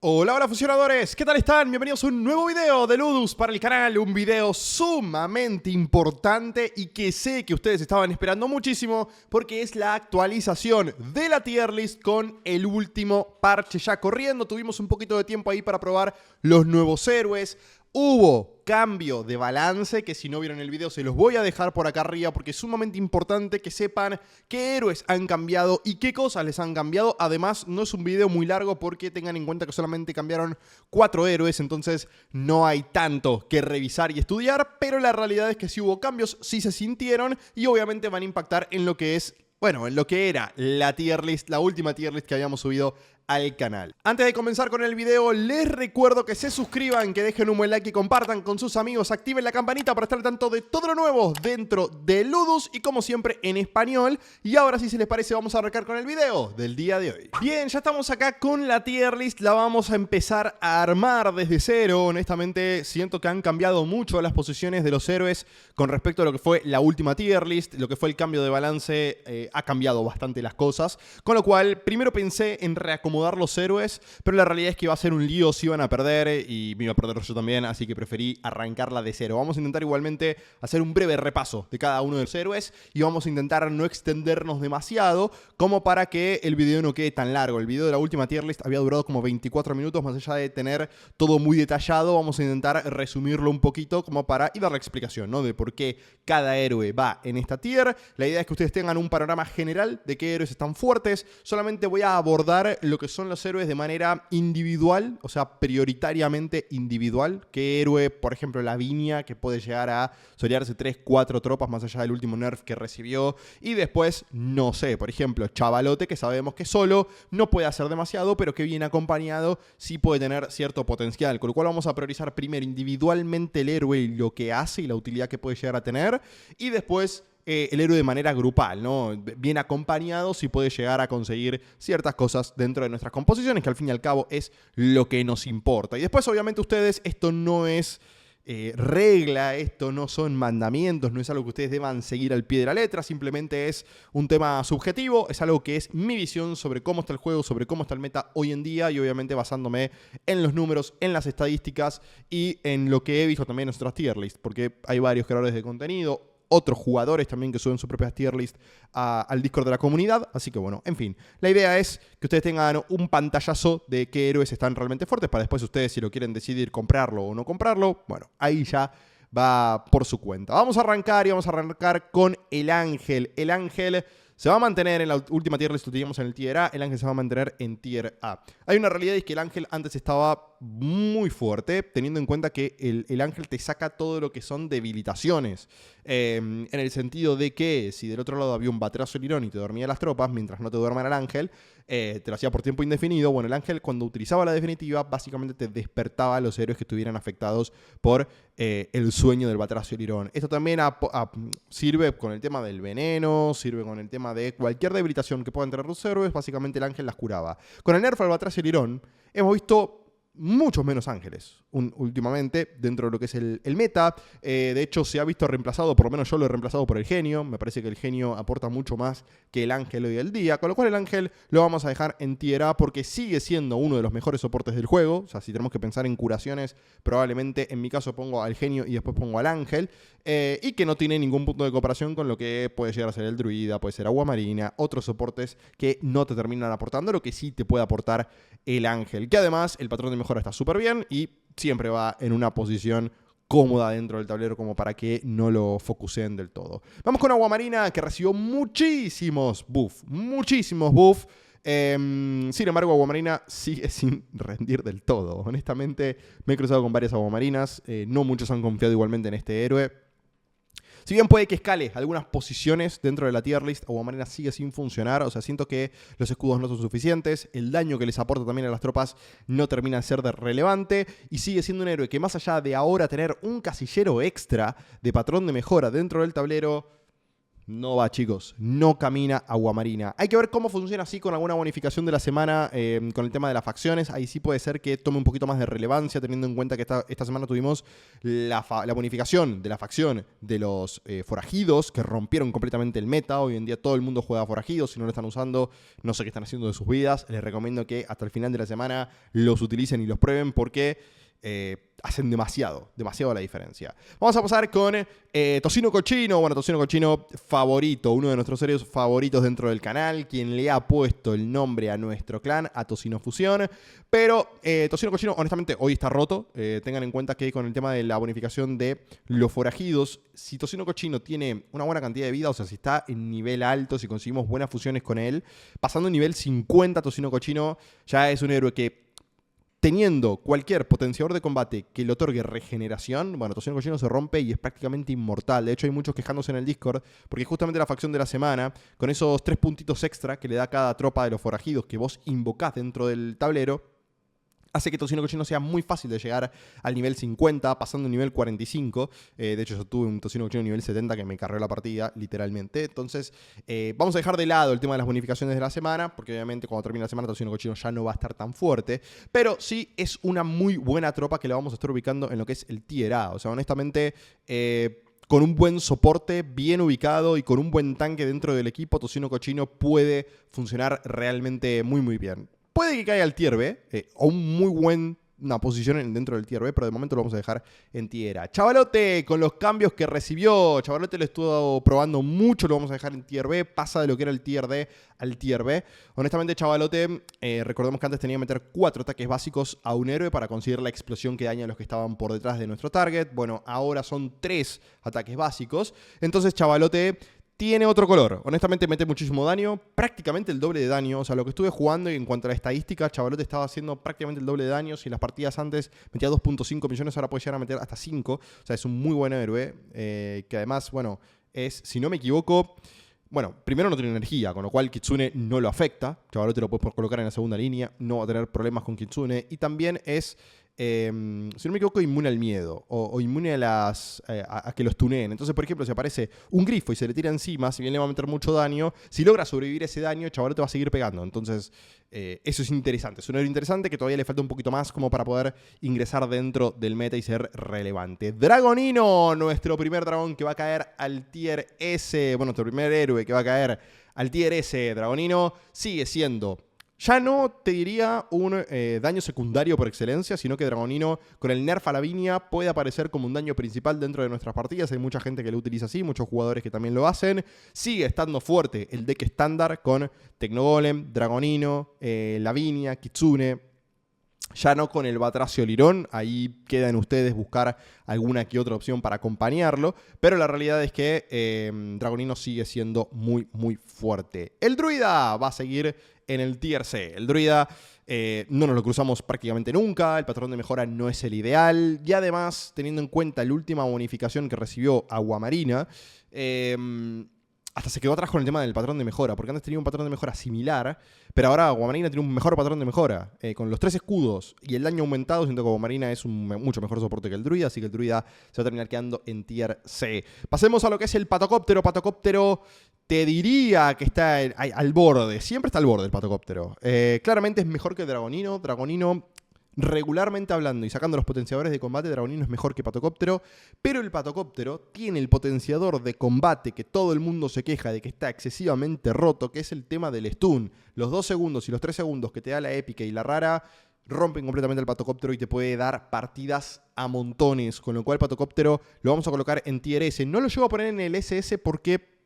Hola, hola fusionadores, ¿qué tal están? Bienvenidos a un nuevo video de Ludus para el canal, un video sumamente importante y que sé que ustedes estaban esperando muchísimo porque es la actualización de la tier list con el último parche ya corriendo. Tuvimos un poquito de tiempo ahí para probar los nuevos héroes. Hubo cambio de balance, que si no vieron el video se los voy a dejar por acá arriba porque es sumamente importante que sepan qué héroes han cambiado y qué cosas les han cambiado. Además, no es un video muy largo porque tengan en cuenta que solamente cambiaron 4 héroes, entonces no hay tanto que revisar y estudiar, pero la realidad es que sí hubo cambios, sí se sintieron y obviamente van a impactar en lo que es, bueno, en lo que era la tier list, la última tier list que habíamos subido al canal. Antes de comenzar con el video, les recuerdo que se suscriban, que dejen un buen like y compartan con sus amigos, activen la campanita para estar al tanto de todo lo nuevo dentro de Ludus y como siempre en español. Y ahora sí, si les parece, vamos a arrancar con el video del día de hoy. Bien, ya estamos acá con la tier list, la vamos a empezar a armar desde cero. Honestamente, siento que han cambiado mucho las posiciones de los héroes con respecto a lo que fue la última tier list, lo que fue el cambio de balance, ha cambiado bastante las cosas, con lo cual primero pensé en reacomodar los héroes, pero la realidad es que iba a ser un lío, si iban a perder y me iba a perder yo también, así que preferí arrancarla de cero. Vamos a intentar igualmente hacer un breve repaso de cada uno de los héroes y vamos a intentar no extendernos demasiado como para que el video no quede tan largo. El video de la última tier list había durado como 24 minutos, más allá de tener todo muy detallado, vamos a intentar resumirlo un poquito como para y dar la explicación, ¿no? De por qué cada héroe va en esta tier. La idea es que ustedes tengan un panorama general de qué héroes están fuertes. Solamente voy a abordar lo que son los héroes de manera individual, o sea, prioritariamente individual. Qué héroe, por ejemplo, Lavinia, que puede llegar a solearse 3, 4 tropas más allá del último nerf que recibió. Y después, no sé, por ejemplo, Chavalote, que sabemos que solo no puede hacer demasiado, pero que bien acompañado sí puede tener cierto potencial. Con lo cual vamos a priorizar primero individualmente el héroe y lo que hace y la utilidad que puede llegar a tener. Y después el héroe de manera grupal, ¿no? Bien acompañado, si puede llegar a conseguir ciertas cosas dentro de nuestras composiciones, que al fin y al cabo es lo que nos importa. Y después, obviamente, ustedes, esto no es regla, esto no son mandamientos, no es algo que ustedes deban seguir al pie de la letra, simplemente es un tema subjetivo, es algo que es mi visión sobre cómo está el juego, sobre cómo está el meta hoy en día y obviamente basándome en los números, en las estadísticas y en lo que he visto también en nuestras tier list, porque hay varios creadores de contenido, otros jugadores también que suben sus propias tier list al Discord de la comunidad. Así que bueno, en fin. La idea es que ustedes tengan un pantallazo de qué héroes están realmente fuertes para después ustedes, si lo quieren decidir comprarlo o no comprarlo, bueno, ahí ya va por su cuenta. Vamos a arrancar y vamos a arrancar con el Ángel. El Ángel se va a mantener en la última tier list que teníamos en el tier A, el Ángel se va a mantener en tier A. Hay una realidad, es que el Ángel antes estaba muy fuerte, teniendo en cuenta que el Ángel te saca todo lo que son debilitaciones. En el sentido de que si del otro lado había un Batrazo Lirón y te dormía las tropas, mientras no te duerman al Ángel, te lo hacía por tiempo indefinido. Bueno, el Ángel cuando utilizaba la definitiva, básicamente te despertaba a los héroes que estuvieran afectados por el sueño del Batrazo Lirón. Esto también sirve con el tema del veneno, sirve con el tema de cualquier debilitación que puedan tener los héroes, básicamente el Ángel las curaba. Con el nerf al Batrazo Lirón hemos visto muchos menos ángeles últimamente dentro de lo que es el meta. De hecho, se ha visto reemplazado, por lo menos yo lo he reemplazado por el genio. Me parece que el genio aporta mucho más que el ángel hoy en día, con lo cual el ángel lo vamos a dejar en tier A porque sigue siendo uno de los mejores soportes del juego. O sea, si tenemos que pensar en curaciones, probablemente en mi caso pongo al genio y después pongo al ángel, y que no tiene ningún punto de comparación con lo que puede llegar a ser el druida, puede ser agua marina, otros soportes que no te terminan aportando lo que sí te puede aportar el ángel, que además el patrón de mejora está súper bien y siempre va en una posición cómoda dentro del tablero como para que no lo focuseen del todo. Vamos con agua marina, que recibió muchísimos buffs. Sin embargo, Aguamarina sigue sin rendir del todo. Honestamente, me he cruzado con varias aguamarinas. No muchos han confiado igualmente en este héroe. Si bien puede que escale algunas posiciones dentro de la tier list, Aguamarina sigue sin funcionar. O sea, siento que los escudos no son suficientes. El daño que les aporta también a las tropas no termina de ser relevante. Y sigue siendo un héroe que, más allá de ahora tener un casillero extra de patrón de mejora dentro del tablero, No va, chicos, no camina Aguamarina. Hay que ver cómo funciona así con alguna bonificación de la semana, con el tema de las facciones. Ahí sí puede ser que tome un poquito más de relevancia, teniendo en cuenta que esta semana tuvimos la bonificación de la facción de los forajidos, que rompieron completamente el meta. Hoy en día todo el mundo juega forajidos. Si no lo están usando, no sé qué están haciendo de sus vidas. Les recomiendo que hasta el final de la semana los utilicen y los prueben porque hacen demasiado la diferencia. Vamos a pasar con Tocino Cochino. Bueno, Tocino Cochino favorito, uno de nuestros héroes favoritos dentro del canal, quien le ha puesto el nombre a nuestro clan, a Tocino Fusión. Pero Tocino Cochino, honestamente, hoy está roto. Tengan en cuenta que con el tema de la bonificación de los forajidos, si Tocino Cochino tiene una buena cantidad de vida, o sea, si está en nivel alto, si conseguimos buenas fusiones con él, pasando el nivel 50, Tocino Cochino ya es un héroe que, teniendo cualquier potenciador de combate que le otorgue regeneración, bueno, Tocino Cochino se rompe y es prácticamente inmortal. De hecho, hay muchos quejándose en el Discord porque justamente la facción de la semana, con esos 3 puntitos extra que le da cada tropa de los forajidos que vos invocás dentro del tablero, hace que Tocino Cochino sea muy fácil de llegar al nivel 50, pasando al nivel 45. De hecho, yo tuve un Tocino Cochino nivel 70 que me cargó la partida, literalmente. Entonces, vamos a dejar de lado el tema de las bonificaciones de la semana, porque obviamente cuando termine la semana Tocino Cochino ya no va a estar tan fuerte. Pero sí es una muy buena tropa que la vamos a estar ubicando en lo que es el Tier A. O sea, honestamente, con un buen soporte, bien ubicado y con un buen tanque dentro del equipo, Tocino Cochino puede funcionar realmente muy bien. Puede que caiga al Tier B, o un muy buena posición dentro del Tier B, pero de momento lo vamos a dejar en Tier A. Chavalote, con los cambios que recibió, Chavalote lo estuvo probando mucho, lo vamos a dejar en Tier B, pasa de lo que era el Tier D al Tier B. Honestamente, Chavalote, recordemos que antes tenía que meter 4 ataques básicos a un héroe para conseguir la explosión que daña a los que estaban por detrás de nuestro target. Bueno, ahora son 3 ataques básicos. Entonces, Chavalote tiene otro color. Honestamente mete muchísimo daño, prácticamente el doble de daño. O sea, lo que estuve jugando y en cuanto a la estadística, Chavalote estaba haciendo prácticamente el doble de daño. Si en las partidas antes metía 2.5 millones, ahora puede llegar a meter hasta 5. O sea, es un muy buen héroe. Que además, bueno, es, si no me equivoco, bueno, primero no tiene energía, con lo cual Kitsune no lo afecta. Chavalote lo puedes colocar en la segunda línea, no va a tener problemas con Kitsune. Y también es, si no me equivoco, inmune al miedo o inmune a que los tuneen. Entonces, por ejemplo, si aparece un grifo y se le tira encima, si bien le va a meter mucho daño, si logra sobrevivir ese daño, Chavalote va a seguir pegando. Entonces, eso es interesante. Es un héroe interesante que todavía le falta un poquito más como para poder ingresar dentro del meta y ser relevante. Dragonino, nuestro primer dragón que va a caer al Tier S. Bueno, nuestro primer héroe que va a caer al Tier S. Dragonino sigue siendo, ya no te diría un daño secundario por excelencia, sino que Dragonino con el nerf a Lavinia puede aparecer como un daño principal dentro de nuestras partidas. Hay mucha gente que lo utiliza así, muchos jugadores que también lo hacen. Sigue estando fuerte el deck estándar con Tecnogolem, Dragonino, Lavinia, Kitsune. Ya no con el Batracio Lirón, ahí queda en ustedes buscar alguna que otra opción para acompañarlo, pero la realidad es que Dragonino sigue siendo muy fuerte. El Druida va a seguir en el Tier C. El Druida no nos lo cruzamos prácticamente nunca, el patrón de mejora no es el ideal, y además, teniendo en cuenta la última bonificación que recibió Aguamarina, hasta se quedó atrás con el tema del patrón de mejora, porque antes tenía un patrón de mejora similar, pero ahora Aguamarina tiene un mejor patrón de mejora. Con los 3 escudos y el daño aumentado, siento que Aguamarina es un mucho mejor soporte que el Druida, así que el Druida se va a terminar quedando en Tier C. Pasemos a lo que es el Patocóptero. Patocóptero, te diría que está al borde, siempre está al borde el Patocóptero. Claramente es mejor que Dragonino. Dragonino, regularmente hablando y sacando los potenciadores de combate, Dragonino es mejor que Patocóptero, pero el Patocóptero tiene el potenciador de combate que todo el mundo se queja de que está excesivamente roto, que es el tema del stun. Los 2 segundos y los 3 segundos que te da la épica y la rara rompen completamente el Patocóptero y te puede dar partidas a montones, con lo cual Patocóptero lo vamos a colocar en Tier S. No lo llevo a poner en el SS porque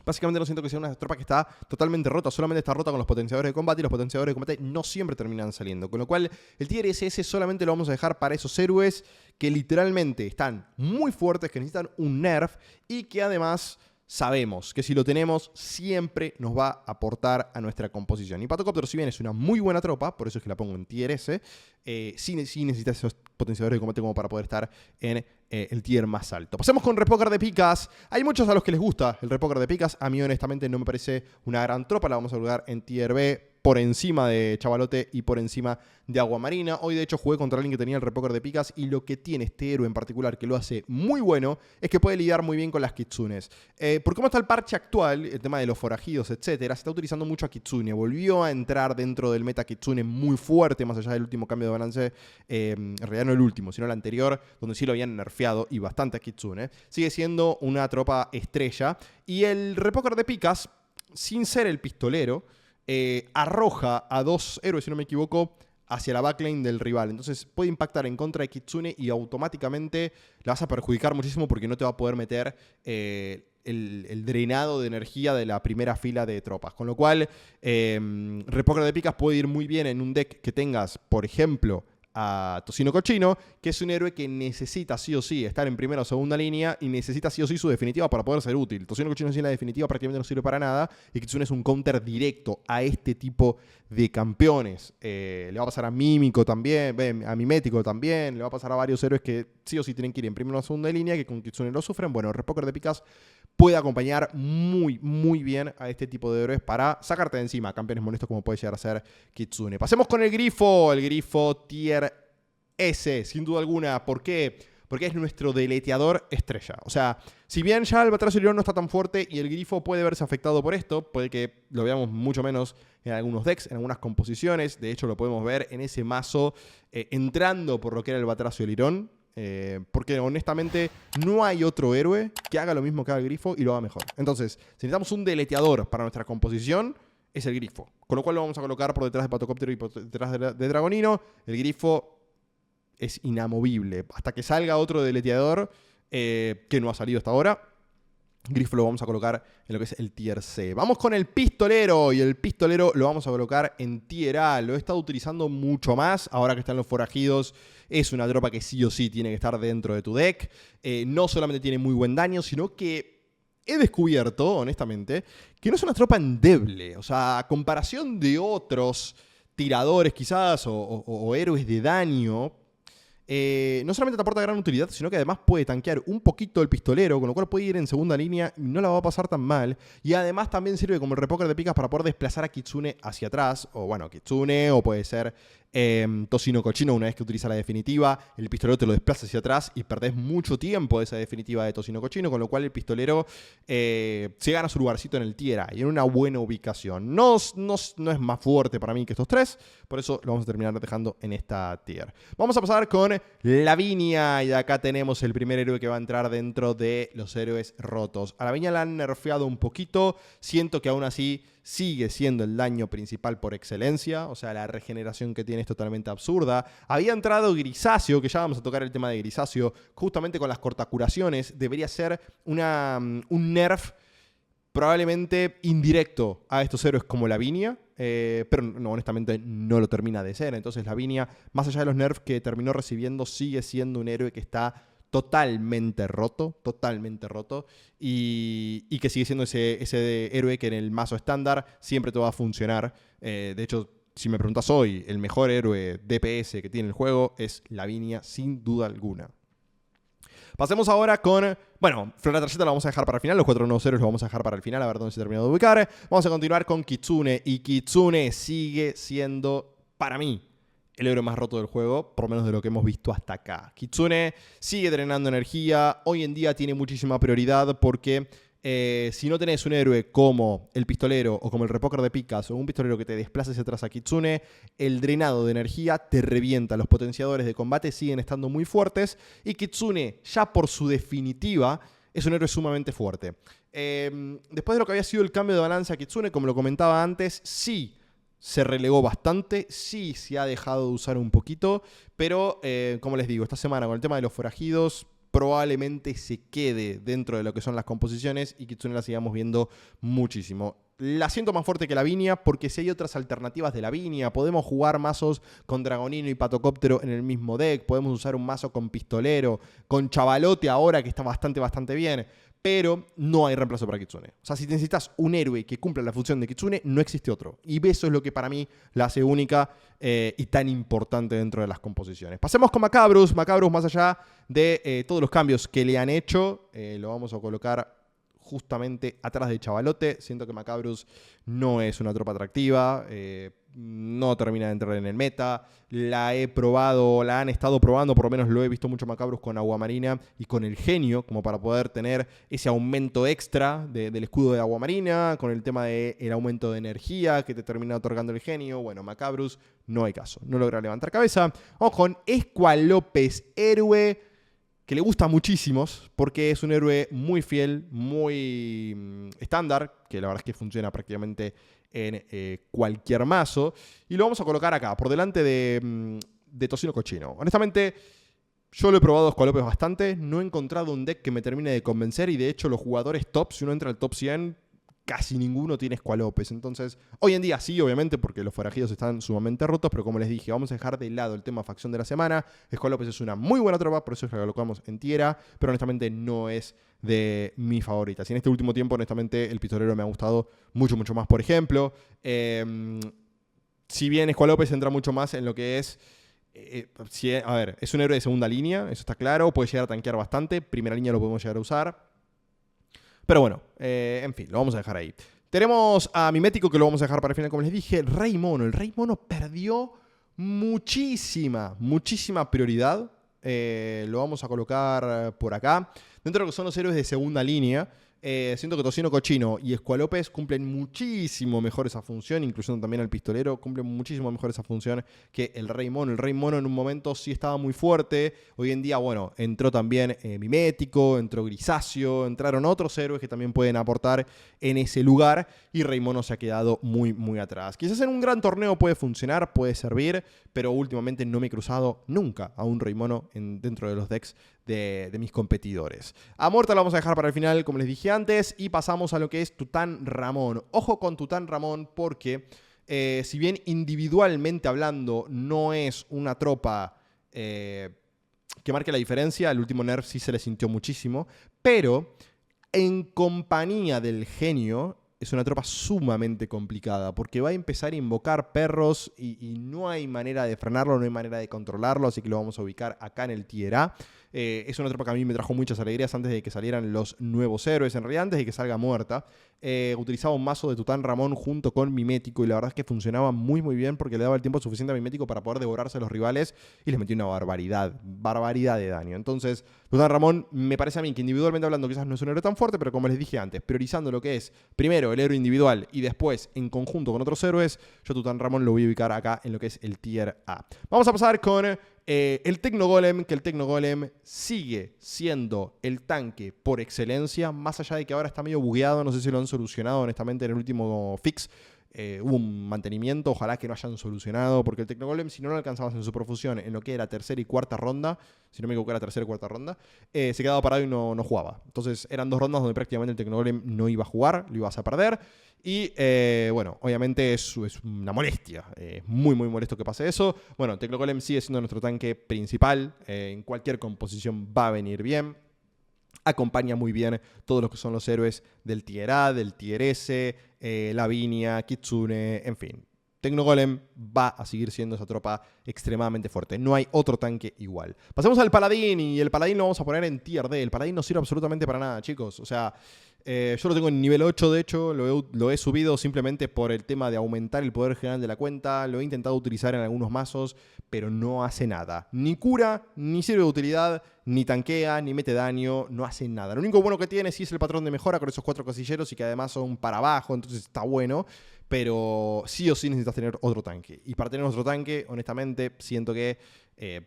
básicamente no siento que sea una tropa que está totalmente rota, solamente está rota con los potenciadores de combate y los potenciadores de combate no siempre terminan saliendo. Con lo cual el Tier SS solamente lo vamos a dejar para esos héroes que literalmente están muy fuertes, que necesitan un nerf y que además sabemos que si lo tenemos siempre nos va a aportar a nuestra composición. Y Patocóptero, si bien es una muy buena tropa, por eso es que la pongo en Tier S, sí necesita esos potenciadores de combate como para poder estar en el tier más alto. Pasemos con Repoker de Picas. Hay muchos a los que les gusta el Repoker de Picas. A mí honestamente no me parece una gran tropa. La vamos a colocar en Tier B por encima de Chavalote y por encima de Agua Marina. Hoy de hecho jugué contra alguien que tenía el repóker de picas y lo que tiene este héroe en particular que lo hace muy bueno es que puede lidiar muy bien con las Kitsunes. Por cómo está el parche actual, el tema de los forajidos, etcétera, se está utilizando mucho a Kitsune. Volvió a entrar dentro del meta Kitsune muy fuerte, más allá del último cambio de balance. En realidad no el último, sino el anterior, donde sí lo habían nerfeado y bastante a Kitsune. Sigue siendo una tropa estrella. Y el repóker de picas, sin ser el pistolero, arroja a 2 héroes, si no me equivoco, hacia la backlane del rival. Entonces puede impactar en contra de Kitsune y automáticamente la vas a perjudicar muchísimo porque no te va a poder meter el drenado de energía de la primera fila de tropas. Con lo cual, repóker de picas puede ir muy bien en un deck que tengas, por ejemplo, a Tocino Cochino, que es un héroe que necesita sí o sí estar en primera o segunda línea y necesita sí o sí su definitiva para poder ser útil. Tocino Cochino sin la definitiva prácticamente no sirve para nada y Kitsune es un counter directo a este tipo de campeones. Le va a pasar a Mímico también, a Mimético también, le va a pasar a varios héroes que sí o sí tienen que ir en primera o segunda línea, que con Kitsune lo sufren. Bueno, el repóker de picas puede acompañar muy, muy bien a este tipo de héroes para sacarte de encima campeones molestos como puede llegar a ser Kitsune. Pasemos con el grifo tier S, sin duda alguna. ¿Por qué? Porque es nuestro deleteador estrella. O sea, si bien ya el Batracio Lirón no está tan fuerte y el grifo puede verse afectado por esto, puede que lo veamos mucho menos en algunos decks, en algunas composiciones. De hecho, lo podemos ver en ese mazo entrando por lo que era el Batracio Lirón. Porque honestamente no hay otro héroe que haga lo mismo que haga el grifo y lo haga mejor. Entonces, si necesitamos un deleteador para nuestra composición, es el grifo. Con lo cual lo vamos a colocar por detrás de Patocóptero y por detrás de Dragonino. El grifo es inamovible. Hasta que salga otro deleteador que no ha salido hasta ahora, grifo lo vamos a colocar en lo que es el tier C. Vamos con el pistolero. Y el pistolero lo vamos a colocar en tier A. Lo he estado utilizando mucho más ahora que están los forajidos. Es una tropa que sí o sí tiene que estar dentro de tu deck. No solamente tiene muy buen daño, sino que he descubierto, honestamente, que no es una tropa endeble. O sea, a comparación de otros tiradores quizás o héroes de daño, no solamente te aporta gran utilidad, sino que además puede tanquear un poquito el pistolero, con lo cual puede ir en segunda línea y no la va a pasar tan mal. Y además también sirve como el repóker de picas para poder desplazar a Kitsune hacia atrás. O bueno, Kitsune, o puede ser Tocino Cochino una vez que utiliza la definitiva. El pistolero te lo desplaza hacia atrás y perdés mucho tiempo de esa definitiva de Tocino Cochino, con lo cual el pistolero se gana su lugarcito en el tier A y en una buena ubicación. No es más fuerte para mí que estos tres, por eso lo vamos a terminar dejando en esta tier. Vamos a pasar con Lavinia, y acá tenemos el primer héroe que va a entrar dentro de los héroes rotos. A Lavinia la han nerfeado un poquito, siento que aún así sigue siendo el daño principal por excelencia, o sea, la regeneración que tiene es totalmente absurda. Había entrado Grisáceo, que ya vamos a tocar el tema de Grisáceo, justamente con las cortacuraciones. Debería ser un nerf probablemente indirecto a estos héroes como Lavinia, pero no, honestamente no lo termina de ser. Entonces Lavinia, más allá de los nerfs que terminó recibiendo, sigue siendo un héroe que está totalmente roto, y que sigue siendo ese héroe que en el mazo estándar siempre te va a funcionar. De hecho, si me preguntas hoy, el mejor héroe DPS que tiene el juego es Lavinia, sin duda alguna. Pasemos ahora con... Bueno, Flora Tarjeta la vamos a dejar para el final. Los 4 nuevos héroes los vamos a dejar para el final, a ver dónde se termina de ubicar. Vamos a continuar con Kitsune. Y Kitsune sigue siendo, para mí, el héroe más roto del juego, por lo menos de lo que hemos visto hasta acá. Kitsune sigue drenando energía. Hoy en día tiene muchísima prioridad porque... si no tenés un héroe como el pistolero o como el repóker de picas o un pistolero que te desplace hacia atrás a Kitsune, el drenado de energía te revienta. Los potenciadores de combate siguen estando muy fuertes y Kitsune, ya por su definitiva, es un héroe sumamente fuerte. Después de lo que había sido el cambio de balance a Kitsune, como lo comentaba antes, sí se relegó bastante, sí se ha dejado de usar un poquito, pero como les digo, esta semana con el tema de los forajidos probablemente se quede dentro de lo que son las composiciones y Kitsune la sigamos viendo muchísimo. La siento más fuerte que Lavinia porque si hay otras alternativas de Lavinia, podemos jugar mazos con Dragonino y Patocóptero en el mismo deck, podemos usar un mazo con Pistolero, con Chavalote ahora que está bastante bien, pero no hay reemplazo para Kitsune. O sea, si necesitas un héroe que cumpla la función de Kitsune, no existe otro. Y eso es lo que para mí la hace única y tan importante dentro de las composiciones. Pasemos con Macabrus. Macabrus, más allá de todos los cambios que le han hecho, lo vamos a colocar justamente atrás de Chavalote. Siento que Macabrus no es una tropa atractiva, no termina de entrar en el meta. La he probado, la han estado probando, por lo menos lo he visto mucho Macabrus con Aguamarina y con el Genio, como para poder tener ese aumento extra del escudo de Aguamarina, con el tema del aumento de energía que te termina otorgando el Genio. Bueno, Macabrus no hay caso, no logra levantar cabeza. Vamos con Escualopes, héroe que le gusta muchísimos, porque es un héroe muy fiel, muy estándar, que la verdad es que funciona prácticamente en cualquier mazo. Y lo vamos a colocar acá, por delante de Tocino Cochino. Honestamente, yo lo he probado Escualopes bastante, no he encontrado un deck que me termine de convencer, y de hecho los jugadores top, si uno entra al top 100, casi ninguno tiene Escualopes. Entonces, hoy en día sí, obviamente, porque los forajidos están sumamente rotos, pero como les dije, vamos a dejar de lado el tema facción de la semana. Escualopes es una muy buena tropa, por eso es que la colocamos en tierra, pero honestamente no es de mis favoritas. Y en este último tiempo, honestamente, el pistolero me ha gustado mucho, mucho más, por ejemplo. Si bien Escualopes entra mucho más en lo que es... a ver, es un héroe de segunda línea, eso está claro, puede llegar a tanquear bastante, primera línea lo podemos llegar a usar. Pero bueno, en fin, lo vamos a dejar ahí. Tenemos a Mimético, que lo vamos a dejar para el final, como les dije. Rey Mono. El Rey Mono perdió muchísima prioridad. Lo vamos a colocar por acá. Dentro de lo que son los héroes de segunda línea, siento que Tocino Cochino y Escualopes cumplen muchísimo mejor esa función, incluyendo también al pistolero, cumplen muchísimo mejor esa función que el Rey Mono. El Rey Mono en un momento sí estaba muy fuerte, hoy en día, bueno, entró también Mimético, entró Grisáceo, entraron otros héroes que también pueden aportar en ese lugar, y Rey Mono se ha quedado muy, muy atrás. Quizás en un gran torneo puede funcionar, puede servir, pero últimamente no me he cruzado nunca a un Rey Mono dentro de los decks de mis competidores. A Muerta la vamos a dejar para el final, como les dije antes, y pasamos a lo que es Tután Ramón. Ojo con Tután Ramón, porque si bien individualmente hablando no es una tropa que marque la diferencia, el último nerf sí se le sintió muchísimo, pero en compañía del Genio es una tropa sumamente complicada, porque va a empezar a invocar perros y no hay manera de frenarlo, no hay manera de controlarlo, así que lo vamos a ubicar acá en el tier A. Es una tropa que a mí me trajo muchas alegrías antes de que salieran los nuevos héroes, en realidad antes de que salga Muerta. Utilizaba un mazo de Tután Ramón junto con Mimético, y la verdad es que funcionaba muy muy bien, porque le daba el tiempo suficiente a Mimético para poder devorarse a los rivales, y les metió una barbaridad de daño. Entonces, Tután Ramón me parece a mí que individualmente hablando quizás no es un héroe tan fuerte, pero como les dije antes, priorizando lo que es primero el héroe individual y después en conjunto con otros héroes, yo Tután Ramón lo voy a ubicar acá en lo que es el tier A. Vamos a pasar con el Tecnogolem, que el Tecnogolem sigue siendo el tanque por excelencia, más allá de que ahora está medio bugueado, no sé si lo han solucionado honestamente en el último fix. Hubo un mantenimiento, ojalá que no hayan solucionado, porque el Tecnogolem, si no lo alcanzabas en su profusión en lo que era tercera y cuarta ronda, si no me equivoco era tercera y cuarta ronda, se quedaba parado y no jugaba. Entonces eran dos rondas donde prácticamente el Tecnogolem no iba a jugar, lo ibas a perder. Y bueno, obviamente es una molestia, muy muy molesto que pase eso. Bueno, Tecnogolem sigue siendo nuestro tanque principal, en cualquier composición va a venir bien. Acompaña muy bien todos los que son los héroes del tier A, del tier S, Lavinia, Kitsune, en fin. Tecnogolem va a seguir siendo esa tropa extremadamente fuerte. No hay otro tanque igual. Pasemos al Paladín, y el Paladín lo vamos a poner en tier D. El Paladín no sirve absolutamente para nada, chicos. O sea, yo lo tengo en nivel 8, de hecho. Lo he subido simplemente por el tema de aumentar el poder general de la cuenta. Lo he intentado utilizar en algunos mazos, pero no hace nada. Ni cura, ni sirve de utilidad, ni tanquea, ni mete daño. No hace nada. Lo único bueno que tiene sí es el patrón de mejora con esos 4 casilleros, y que además son para abajo, entonces está bueno. Pero sí o sí necesitas tener otro tanque. Y para tener otro tanque, honestamente, siento que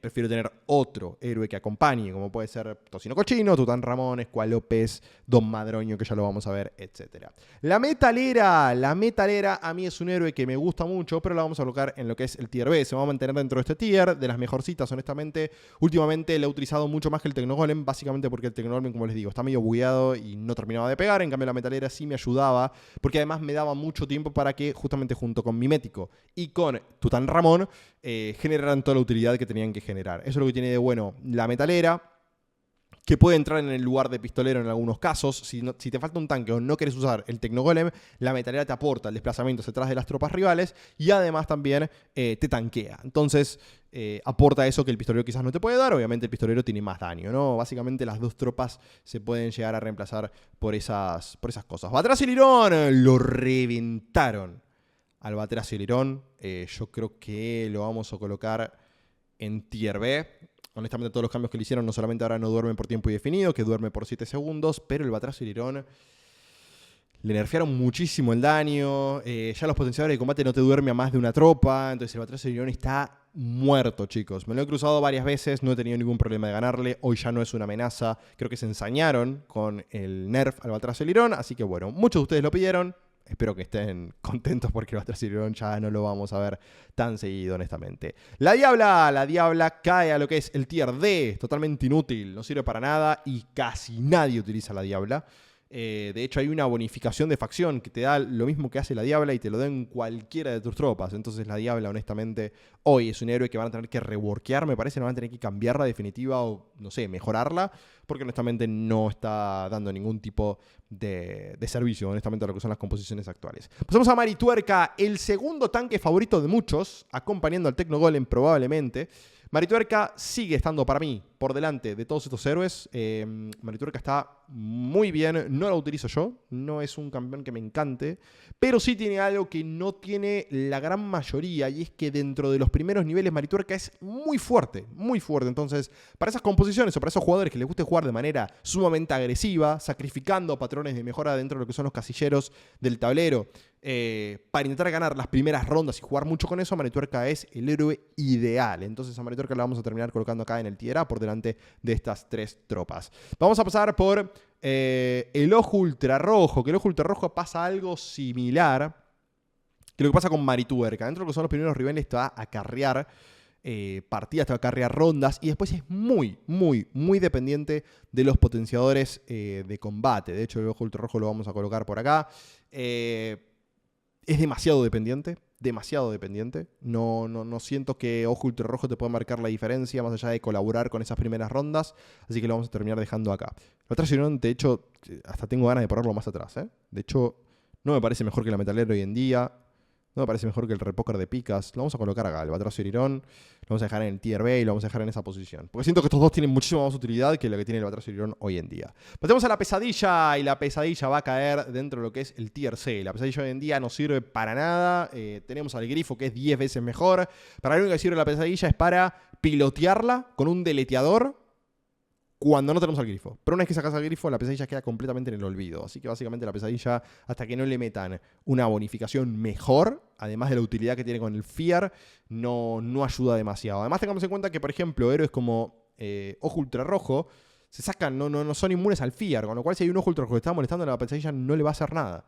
prefiero tener otro héroe que acompañe, como puede ser Tocino Cochino, Tután Ramón, Escualopes, Don Madroño, que ya lo vamos a ver, etc. La metalera a mí es un héroe que me gusta mucho, pero la vamos a colocar en lo que es el tier B. Se va a mantener dentro de este tier, de las mejorcitas, honestamente. Últimamente la he utilizado mucho más que el Tecnogolem, básicamente porque el Tecnogolem, como les digo, está medio bugueado y no terminaba de pegar. En cambio, la metalera sí me ayudaba, porque además me daba mucho tiempo para que, justamente junto con Mimético y con Tután Ramón, generaran toda la utilidad que tenían que generar. Eso es lo que tiene de bueno la metalera, que puede entrar en el lugar de pistolero en algunos casos. Si te falta un tanque o no querés usar el Tecnogolem, la metalera te aporta el desplazamiento hacia atrás de las tropas rivales y además también te tanquea. Entonces aporta eso que el pistolero quizás no te puede dar. Obviamente el pistolero tiene más daño, ¿no? Básicamente las dos tropas se pueden llegar a reemplazar por esas cosas. Batracio y Lirón lo reventaron al Batracio y Lirón. Yo creo que lo vamos a colocar en tier B. Honestamente, todos los cambios que le hicieron, no solamente ahora no duerme por tiempo indefinido, que duerme por 7 segundos, pero el Batracio y Lirón le nerfearon muchísimo el daño. Ya los potenciadores de combate no te duerme a más de una tropa. Entonces el Batracio y Lirón está muerto, chicos. Me lo he cruzado varias veces, no he tenido ningún problema de ganarle. Hoy ya no es una amenaza. Creo que se ensañaron con el nerf al Batracio y Lirón. Así que bueno, muchos de ustedes lo pidieron. Espero que estén contentos porque el Batracio y Lirón ya no lo vamos a ver tan seguido, honestamente. La Diabla cae a lo que es el tier D, totalmente inútil, no sirve para nada y casi nadie utiliza la Diabla. De hecho, hay una bonificación de facción que te da lo mismo que hace la Diabla y te lo da en cualquiera de tus tropas. Entonces la Diabla, honestamente, hoy es un héroe que van a tener que reworkear, me parece, no van a tener que cambiarla definitiva o, no sé, mejorarla, porque honestamente no está dando ningún tipo de servicio, honestamente, a lo que son las composiciones actuales. Pasamos a Marituerca, el segundo tanque favorito de muchos, acompañando al Tecnogolem probablemente. Marituerca sigue estando para mí por delante de todos estos héroes. Marituerca está muy bien, no la utilizo yo, no es un campeón que me encante, pero sí tiene algo que no tiene la gran mayoría, y es que dentro de los primeros niveles Marituerca es muy fuerte, muy fuerte. Entonces, para esas composiciones o para esos jugadores que les guste jugar de manera sumamente agresiva, sacrificando patrones de mejora dentro de lo que son los casilleros del tablero, para intentar ganar las primeras rondas y jugar mucho con eso, Marituerca es el héroe ideal. Entonces a Marituerca la vamos a terminar colocando acá en el tier A por delante de estas tres tropas. Vamos a pasar por el Ojo Ultrarrojo, que el Ojo Ultrarrojo pasa algo similar que lo que pasa con Marituerca. Dentro de lo que son los primeros niveles te va a carrear partidas, te va a carrear rondas y después es muy, muy, muy dependiente de los potenciadores de combate. De hecho, el Ojo Ultrarrojo lo vamos a colocar por acá. Es demasiado dependiente, demasiado dependiente. No siento que Ojo Ultrarrojo te pueda marcar la diferencia más allá de colaborar con esas primeras rondas. Así que lo vamos a terminar dejando acá. La otra Girón, de hecho, hasta tengo ganas de ponerlo más atrás. De hecho, no me parece mejor que la Metalera hoy en día. No me parece mejor que el Repoker de Picas. Lo vamos a colocar acá, el Batracio y Lirón. Lo vamos a dejar en el tier B y lo vamos a dejar en esa posición. Porque siento que estos dos tienen muchísima más utilidad que lo que tiene el Batracio y Lirón hoy en día. Pasemos a la Pesadilla y la Pesadilla va a caer dentro de lo que es el tier C. La Pesadilla hoy en día no sirve para nada. Tenemos al Grifo que es 10 veces mejor. Para lo único que sirve la Pesadilla es para pilotearla con un deleteador cuando no tenemos al Grifo. Pero una vez que sacas al Grifo, la Pesadilla queda completamente en el olvido. Así que básicamente la Pesadilla, hasta que no le metan una bonificación mejor, además de la utilidad que tiene con el Fear, no ayuda demasiado. Además tengamos en cuenta que, por ejemplo, héroes como Ojo Ultrarrojo se sacan, no son inmunes al Fear, con lo cual si hay un Ojo Ultrarrojo que está molestando a la Pesadilla no le va a hacer nada.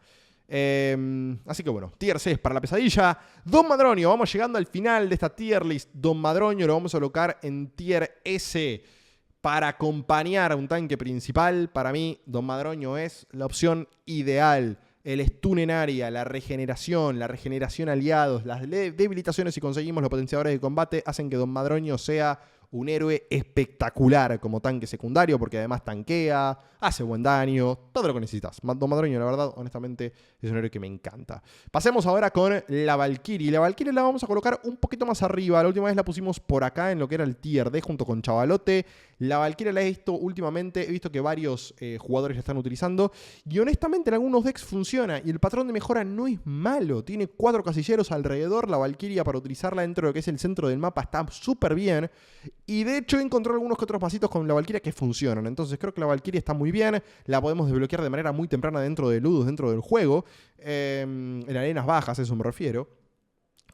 Así que bueno, tier C es para la Pesadilla. Don Madroño, vamos llegando al final de esta tier list. Don Madroño lo vamos a colocar en tier S. Para acompañar a un tanque principal, para mí, Don Madroño es la opción ideal. El stun en área, la regeneración aliados, las debilitaciones si conseguimos los potenciadores de combate hacen que Don Madroño sea un héroe espectacular como tanque secundario, porque además tanquea, hace buen daño, todo lo que necesitas. Don Madroño, la verdad, honestamente, es un héroe que me encanta. Pasemos ahora con la Valkyrie. La Valkyrie la vamos a colocar un poquito más arriba. La última vez la pusimos por acá en lo que era el tier D junto con Chavalote. La Valkyrie la he visto últimamente, he visto que varios jugadores la están utilizando y honestamente en algunos decks funciona y el patrón de mejora no es malo. Tiene 4 casilleros alrededor, la Valkyria para utilizarla dentro de lo que es el centro del mapa está súper bien y de hecho he encontrado algunos que otros pasitos con la Valkyria que funcionan. Entonces creo que la Valkyria está muy bien, la podemos desbloquear de manera muy temprana dentro de Ludus, dentro del juego, en arenas bajas, a eso me refiero.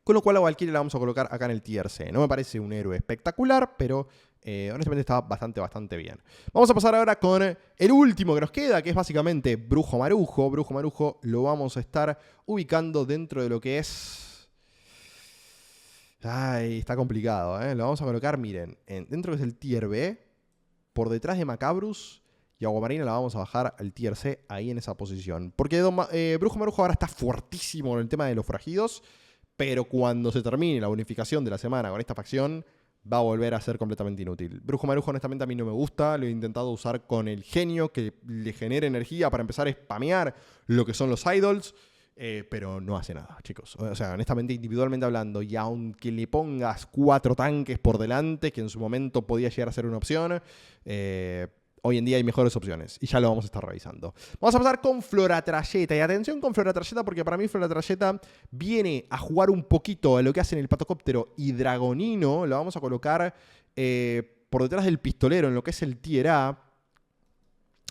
Con lo cual la Valkyria la vamos a colocar acá en el tier C. No me parece un héroe espectacular, pero honestamente está bastante bien. Vamos a pasar ahora con el último que nos queda, que es básicamente Brujo Marujo. Brujo Marujo lo vamos a estar ubicando dentro de lo que es... Ay, está complicado, ¿eh? Lo vamos a colocar, miren, dentro de lo que es el tier B, por detrás de Macabrus y Aguamarina la vamos a bajar al tier C ahí en esa posición. Porque Brujo Marujo ahora está fuertísimo en el tema de los forajidos, pero cuando se termine la bonificación de la semana con esta facción, va a volver a ser completamente inútil. Brujo Marujo honestamente a mí no me gusta, lo he intentado usar con el genio que le genera energía para empezar a spamear lo que son los idols, pero no hace nada, chicos. O sea, honestamente, individualmente hablando, y aunque le pongas 4 tanques por delante, que en su momento podía llegar a ser una opción, hoy en día hay mejores opciones y ya lo vamos a estar revisando. Vamos a pasar con Floratrayeta. Y atención con Floratrayeta porque para mí Floratrayeta viene a jugar un poquito a lo que hacen el Patocóptero y Dragonino. Lo vamos a colocar por detrás del pistolero en lo que es el tier A.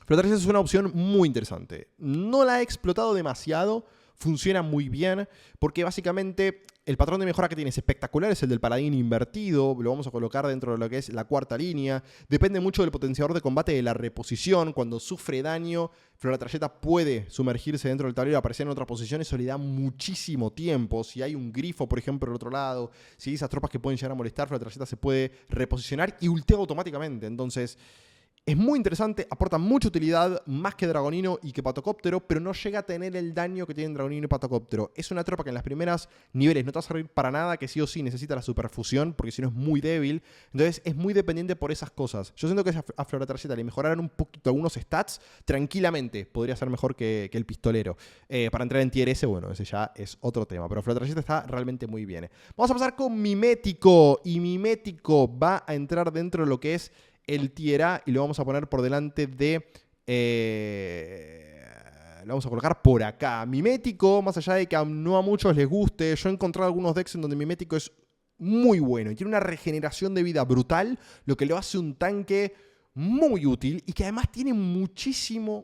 Floratrayeta es una opción muy interesante. No la he explotado demasiado. Funciona muy bien porque básicamente el patrón de mejora que tiene es espectacular, es el del paladín invertido, lo vamos a colocar dentro de lo que es la cuarta línea. Depende mucho del potenciador de combate de la reposición. Cuando sufre daño, Floratrayeta puede sumergirse dentro del tablero, aparecer en otra posición, eso le da muchísimo tiempo. Si hay un grifo, por ejemplo, del otro lado, si hay esas tropas que pueden llegar a molestar, Floratrayeta se puede reposicionar y ultea automáticamente. Entonces, es muy interesante, aporta mucha utilidad, más que Dragonino y que Patocóptero, pero no llega a tener el daño que tienen Dragonino y Patocóptero. Es una tropa que en las primeras niveles no te va a servir para nada, que sí o sí necesita la superfusión, porque si no es muy débil. Entonces es muy dependiente por esas cosas. Yo siento que a Floratrayeta le mejoraran un poquito algunos stats, tranquilamente podría ser mejor que el pistolero. Para entrar en tier S, bueno, ese ya es otro tema, pero Floratrayeta está realmente muy bien. Vamos a pasar con Mimético, y Mimético va a entrar dentro de lo que es el tier A y lo vamos a poner por delante de... lo vamos a colocar por acá. Mimético, más allá de que no a muchos les guste, yo he encontrado algunos decks en donde Mimético es muy bueno y tiene una regeneración de vida brutal, lo que lo hace un tanque muy útil y que además tiene muchísimo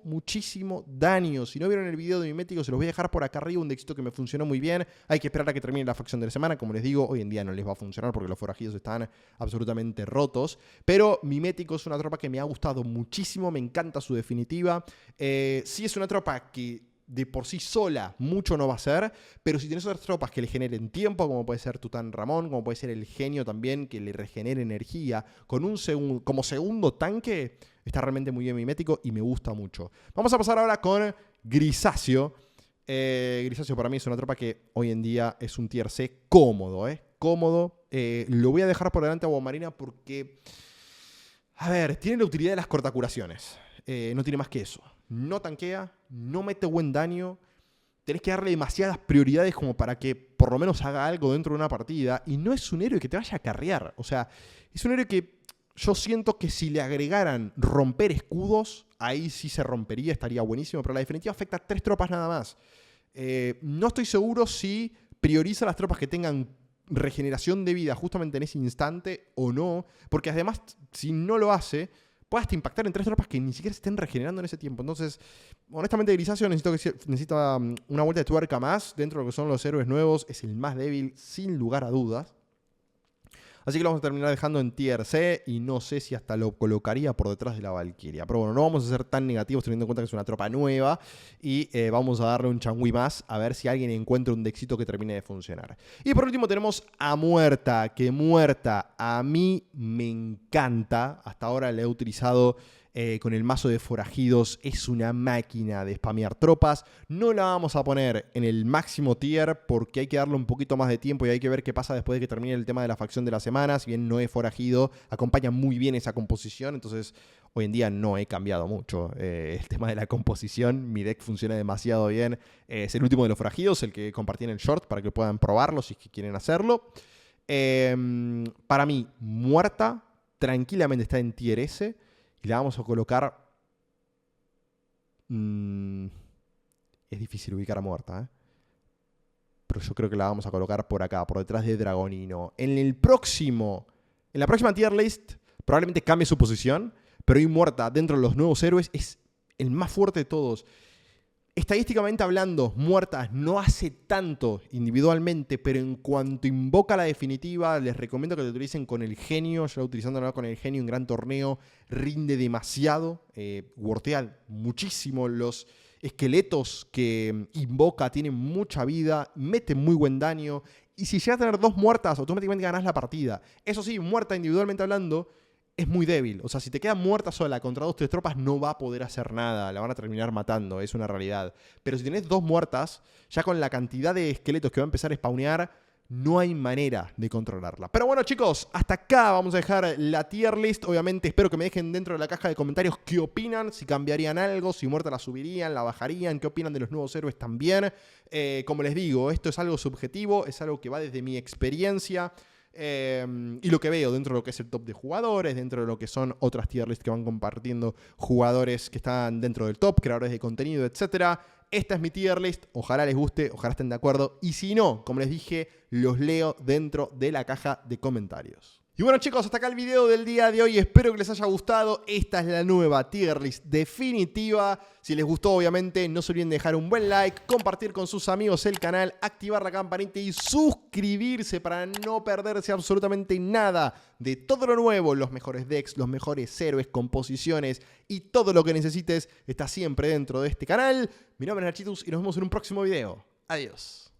daño. Si no vieron el video de Mimético, se los voy a dejar por acá arriba, un dexito que me funcionó muy bien. Hay que esperar a que termine la facción de la semana. Como les digo, hoy en día no les va a funcionar porque los forajidos están absolutamente rotos. Pero Mimético es una tropa que me ha gustado muchísimo, me encanta su definitiva. Sí es una tropa que de por sí sola mucho no va a ser, pero si tienes otras tropas que le generen tiempo, como puede ser Tután Ramón, como puede ser el genio también, que le regenere energía, con como segundo tanque, está realmente muy bien Mimético y me gusta mucho. Vamos a pasar ahora con Grisáceo. Grisáceo para mí es una tropa que hoy en día es un tier C cómodo, cómodo. Lo voy a dejar por delante a Agua Marina porque, a ver, tiene la utilidad de las cortacuraciones. No tiene más que eso. No tanquea, no mete buen daño. Tenés que darle demasiadas prioridades como para que por lo menos haga algo dentro de una partida. Y no es un héroe que te vaya a carrear. O sea, es un héroe que yo siento que si le agregaran romper escudos, ahí sí se rompería, estaría buenísimo. Pero la definitiva afecta a 3 tropas nada más. No estoy seguro si prioriza las tropas que tengan regeneración de vida justamente en ese instante o no. Porque además, si no lo hace, puede hasta impactar en 3 tropas que ni siquiera se estén regenerando en ese tiempo. Entonces, honestamente, Grisáceo necesita una vuelta de tuerca más dentro de lo que son los héroes nuevos. Es el más débil, sin lugar a dudas. Así que lo vamos a terminar dejando en tier C y no sé si hasta lo colocaría por detrás de la Valkyria. Pero bueno, no vamos a ser tan negativos teniendo en cuenta que es una tropa nueva y vamos a darle un changüí más a ver si alguien encuentra un dexito que termine de funcionar. Y por último tenemos a Muerta, que Muerta a mí me encanta. Hasta ahora la he utilizado con el mazo de forajidos, es una máquina de spamear tropas. No la vamos a poner en el máximo tier porque hay que darle un poquito más de tiempo y hay que ver qué pasa después de que termine el tema de la facción de la semana. Si bien no es forajido, acompaña muy bien esa composición, entonces hoy en día no he cambiado mucho el tema de la composición. Mi deck funciona demasiado bien. Es el último de los forajidos, el que compartí en el short para que puedan probarlo si es que quieren hacerlo. Para mí, Muerta tranquilamente está en tier S. Y la vamos a colocar... es difícil ubicar a Muerta, pero yo creo que la vamos a colocar por acá, por detrás de Dragonino. En la próxima tier list probablemente cambie su posición, pero hoy Muerta dentro de los nuevos héroes es el más fuerte de todos. Estadísticamente hablando, Muerta no hace tanto individualmente, pero en cuanto invoca la definitiva, les recomiendo que lo utilicen con el genio. Yo utilizándola con el genio en gran torneo, rinde demasiado, wortea muchísimo. Los esqueletos que invoca tienen mucha vida, meten muy buen daño. Y si llega a tener 2 muertas, automáticamente ganás la partida. Eso sí, Muerta individualmente hablando, es muy débil. O sea, si te queda Muerta sola contra 2 o 3 tropas, no va a poder hacer nada. La van a terminar matando, es una realidad. Pero si tenés 2 muertas, ya con la cantidad de esqueletos que va a empezar a spawnear, no hay manera de controlarla. Pero bueno, chicos, hasta acá vamos a dejar la tier list. Obviamente espero que me dejen dentro de la caja de comentarios qué opinan, si cambiarían algo, si Muerta la subirían, la bajarían, qué opinan de los nuevos héroes también. Como les digo, esto es algo subjetivo, es algo que va desde mi experiencia. Y lo que veo dentro de lo que es el top de jugadores, dentro de lo que son otras tier lists que van compartiendo jugadores que están dentro del top, creadores de contenido, etc. Esta es mi tier list, ojalá les guste, ojalá estén de acuerdo. Y si no, como les dije, los leo dentro de la caja de comentarios. Y bueno, chicos, hasta acá el video del día de hoy. Espero que les haya gustado. Esta es la nueva tier list definitiva. Si les gustó, obviamente, no se olviden de dejar un buen like, compartir con sus amigos el canal, activar la campanita y suscribirse para no perderse absolutamente nada de todo lo nuevo. Los mejores decks, los mejores héroes, composiciones y todo lo que necesites está siempre dentro de este canal. Mi nombre es Architus y nos vemos en un próximo video. Adiós.